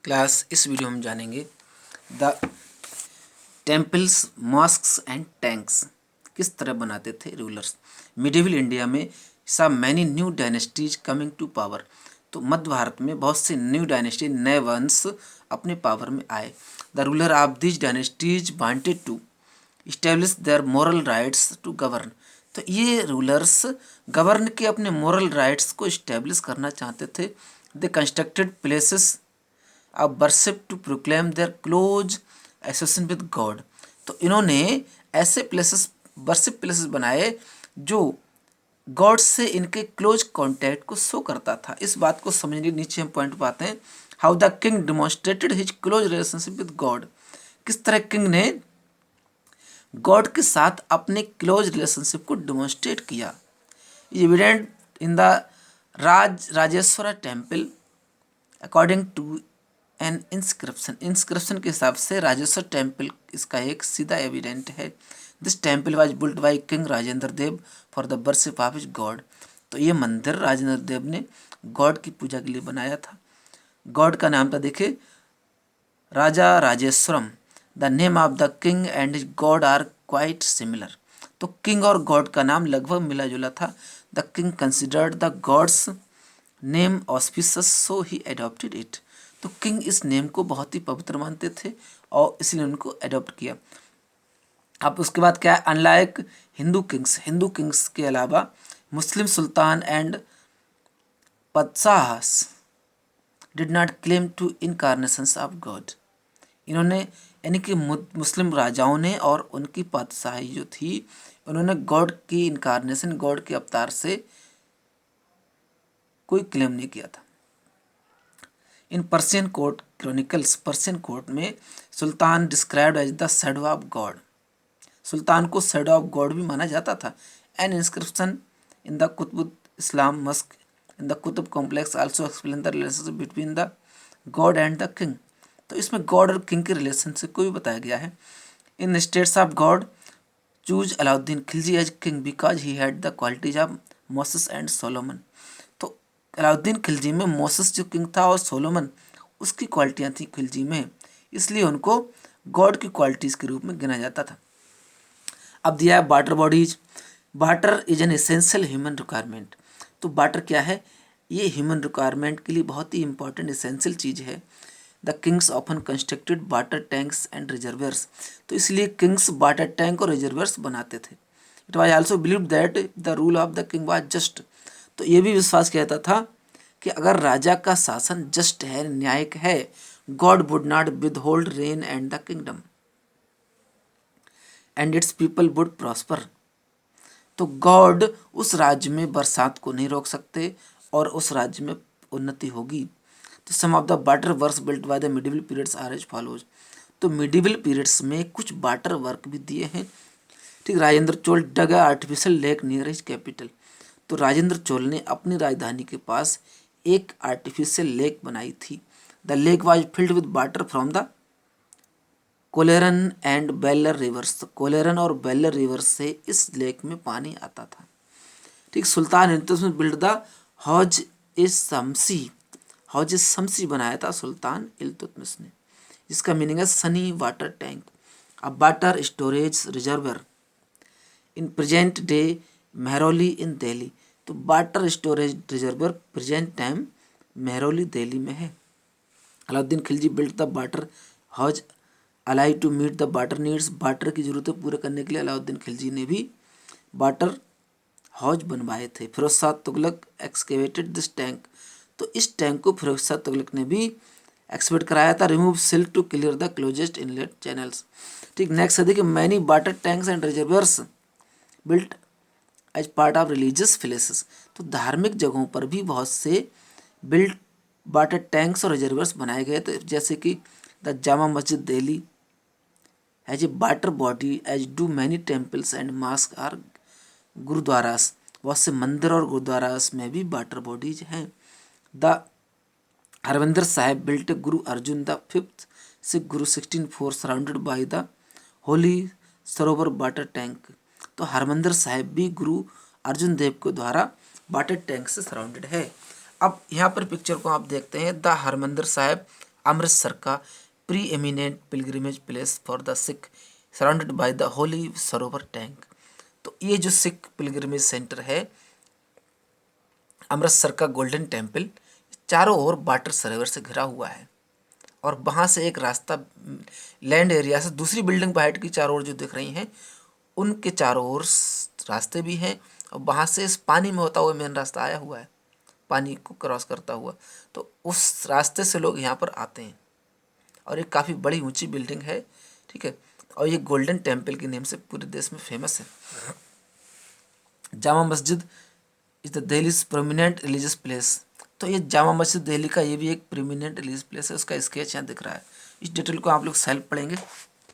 Class इस video में जानेंगे the temples mosques and tanks किस तरह बनाते थे रूलर्स। मिडिवल इंडिया में saw many new dynasties coming to power. तो मध्य भारत में बहुत से न्यू डायनेस्टी नए वंश अपने पावर में आए। The ruler of this dynasties wanted to establish their moral rights to govern. तो ये रूलर्स गवर्न के अपने मोरल राइट्स को इस्टेब्लिश करना चाहते थे। They constructed places of worship to proclaim their close association with God. तो इन्होंने ऐसे प्लेसेस वर्शिप प्लेसेस बनाए जो गॉड से इनके क्लोज कॉन्टैक्ट को शो करता था। इस बात को समझने के नीचे हम पॉइंट पाते हैं। How the king demonstrated his close relationship with God. किस तरह किंग ने गॉड के साथ अपने क्लोज रिलेशनशिप को डिमॉन्स्ट्रेट किया। Evident in the Rajeshwara temple according to an inscription के हिसाब से राजेश्वर टेम्पल इसका एक सीधा एविडेंट है। This temple was built by king Rajendra Dev for the worship of his god. तो ये मंदिर राजेंद्र देव ने गॉड की पूजा के लिए बनाया था। गॉड का नाम था देखिए Raja Rajeshwaram. The name of the king and his god are quite similar. तो किंग और गॉड का नाम लगभग मिला जुला था। The king considered the god's name auspicious so he adopted it. तो किंग इस नेम को बहुत ही पवित्र मानते थे और इसलिए उनको अडॉप्ट किया। अब उसके बाद क्या है, अनलाइक हिंदू किंग्स के अलावा Muslim sultan and padshahs did not claim to incarnations of God. इन्होंने यानी कि मुस्लिम राजाओं ने और उनकी पातशाही जो थी उन्होंने गॉड की इनकारनेशन गॉड के अवतार से कोई क्लेम नहीं किया था। In Persian court chronicles Persian court में sultan described as the shadow of God. सुल्तान को शैडो ऑफ गॉड भी माना जाता था। An inscription in the Qutb Islam mosque in the Qutb complex also explain the relationship between the god and the king. तो इसमें God और किंग के रिलेशनशिप को भी बताया गया है। In states of God choose Alauddin Khilji as king because he had the qualities of Moses and Solomon. तो अलाउद्दीन खिलजी में मोसेस जो किंग था और सोलोमन उसकी क्वालिटियाँ थी खिलजी में, इसलिए उनको गॉड की क्वालिटीज़ के रूप में गिना जाता था। अब दिया है water bodies. Water is an essential human requirement. तो वाटर क्या है, ये ह्यूमन रिक्वायरमेंट के लिए बहुत ही इंपॉर्टेंट एसेंशियल चीज़ है। The Kings often constructed water tanks and reservoirs. तो इसलिए किंग्स वाटर टैंक और रिजर्वर्स बनाते थे। It was also believe that the rule of the king was just. तो ये भी विश्वास कहता था कि अगर राजा का शासन जस्ट है, न्यायिक है, God would not with hold rain and the kingdom and it's people would prosper. तो गॉड उस राज्य में बरसात को नहीं रोक सकते और उस राज्य में उन्नति होगी। तो some of the water works built by the medieval periods are as follows. तो मिडिवल पीरियड्स में कुछ वाटर वर्क भी दिए हैं। ठीक, Rajendra Chola dug artificial lake near his capital. तो राजेंद्र चोल ने अपनी राजधानी के पास एक आर्टिफिशियल लेक बनाई थी। The lake was filled with water from the Kolerun and Vellar rivers. Kolerun और बेलर रिवर्स से इस लेक में पानी आता था। ठीक, सुल्तान इल्तुतमिश बिल्ड द हौज ए शम्सी। हौज ए शम्सी बनाया था सुल्तान इल्तुतमिश ने, जिसका मीनिंग है सनी वाटर टैंक। अब water storage reservoir in present day Mehrauli in Delhi. तो water storage reservoir present time Mehrauli Delhi में है। Alauddin Khilji built the water Hauz Alai to meet the water needs. Water की जरूरतें पूरे करने के लिए अलाउद्दीन खिलजी ने भी वाटर हौज बनवाए थे। Firoz Shah Tughlaq excavated this tank. तो इस टैंक को फिरोज शाह तुगलक ने भी एक्सकेवेट कराया था। Remove silt to clear the closest inlet channels. ठीक, नेक्स्ट है देखिए many water tanks and reservoirs built as part of religious places. तो धार्मिक जगहों पर भी बहुत से बिल्ट वाटर टैंक्स और रिजर्वर्स बनाए गए थे, जैसे कि the Jama Masjid Delhi has a water body as do many temples and mosques or gurudwaras. बहुत से मंदिर और गुरुद्वारास में भी वाटर बॉडीज हैं। The Harmandir Sahib built Guru Arjun the fifth Sikh Guru 1604 surrounded by the Holi Sarovar water tank. तो हरमंदिर साहिब भी गुरु अर्जुन देव के द्वारा वाटर टैंक से सराउंडेड है। अब यहाँ पर पिक्चर को आप देखते हैं, द हरमंदिर साहिब अमृतसर का pre eminent pilgrimage place for the Sikh surrounded by the Holi Sarovar tank. तो ये जो सिख पिलग्रिमेज सेंटर है अमृतसर का गोल्डन टेम्पल, चारों ओर वाटर सरोवर से घिरा हुआ है और वहाँ से एक रास्ता लैंड एरिया से दूसरी बिल्डिंग बाइट की चारों ओर जो दिख रही हैं उनके चारों ओर रास्ते भी हैं और वहाँ से इस पानी में होता हुआ मेन रास्ता आया हुआ है, पानी को क्रॉस करता हुआ। तो उस रास्ते से लोग यहाँ पर आते हैं और एक काफ़ी बड़ी ऊंची बिल्डिंग है, ठीक है। और ये गोल्डन टेम्पल के नेम से पूरे देश में फेमस है। Jama Masjid is the Delhi's prominent religious place. तो ये जामा मस्जिद दिल्ली का ये भी एक प्रोमिनेंट रिलीजियस प्लेस है, उसका स्केच यहाँ दिख रहा है। इस डिटेल को आप लोग सेल्फ पढ़ेंगे।